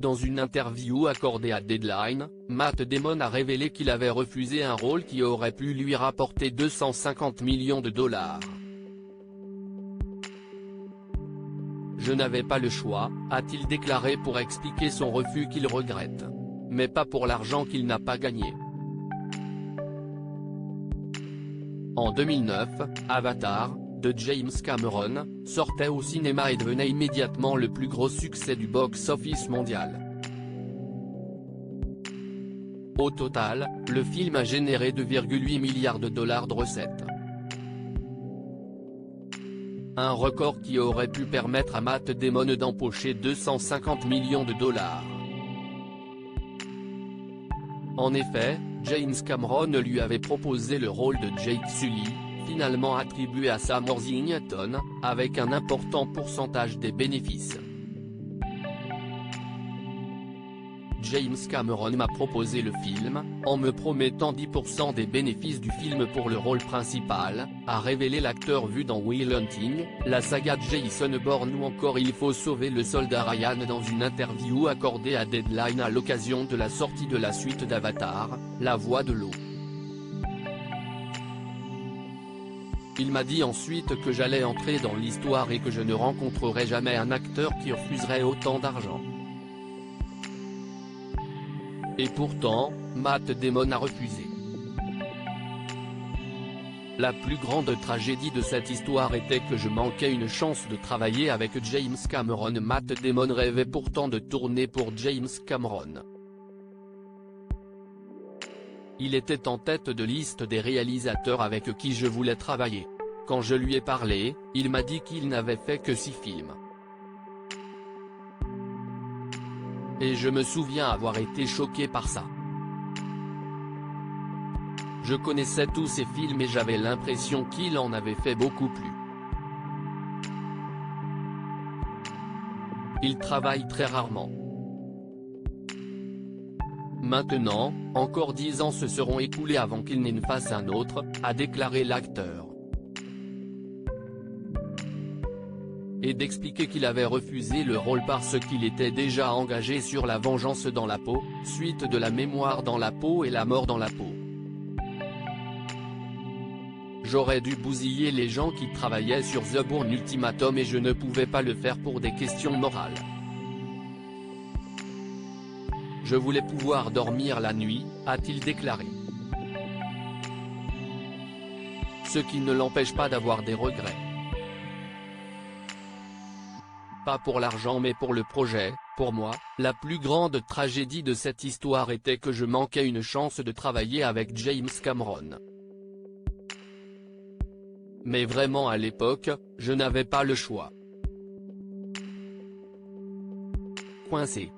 Dans une interview accordée à Deadline, Matt Damon a révélé qu'il avait refusé un rôle qui aurait pu lui rapporter 250 millions de dollars. Je n'avais pas le choix, a-t-il déclaré pour expliquer son refus qu'il regrette. Mais pas pour l'argent qu'il n'a pas gagné. En 2009, Avatar, de James Cameron, sortait au cinéma et devenait immédiatement le plus gros succès du box-office mondial. Au total, le film a généré 2,8 milliards de dollars de recettes. Un record qui aurait pu permettre à Matt Damon d'empocher 250 millions de dollars. En effet, James Cameron lui avait proposé le rôle de Jake Sully, finalement attribué à Sam Worthington, avec un important pourcentage des bénéfices. James Cameron m'a proposé le film, en me promettant 10% des bénéfices du film pour le rôle principal, a révélé l'acteur vu dans Will Hunting, la saga de Jason Bourne ou encore Il faut sauver le soldat Ryan dans une interview accordée à Deadline à l'occasion de la sortie de la suite d'Avatar, La Voix de l'eau. Il m'a dit ensuite que j'allais entrer dans l'histoire et que je ne rencontrerai jamais un acteur qui refuserait autant d'argent. Et pourtant, Matt Damon a refusé. La plus grande tragédie de cette histoire était que je manquais une chance de travailler avec James Cameron. Matt Damon rêvait pourtant de tourner pour James Cameron. Il était en tête de liste des réalisateurs avec qui je voulais travailler. Quand je lui ai parlé, il m'a dit qu'il n'avait fait que 6 films. Et je me souviens avoir été choqué par ça. Je connaissais tous ces films et j'avais l'impression qu'il en avait fait beaucoup plus. Il travaille très rarement. Maintenant, encore 10 ans se seront écoulés avant qu'il n'en fasse un autre, a déclaré l'acteur. Et d'expliquer qu'il avait refusé le rôle parce qu'il était déjà engagé sur La vengeance dans la peau, suite de La mémoire dans la peau et La mort dans la peau. J'aurais dû bousiller les gens qui travaillaient sur The Bourne Ultimatum et je ne pouvais pas le faire pour des questions morales. Je voulais pouvoir dormir la nuit, a-t-il déclaré. Ce qui ne l'empêche pas d'avoir des regrets. Pas pour l'argent mais pour le projet. Pour moi, la plus grande tragédie de cette histoire était que je manquais une chance de travailler avec James Cameron. Mais vraiment à l'époque, je n'avais pas le choix. Coincé.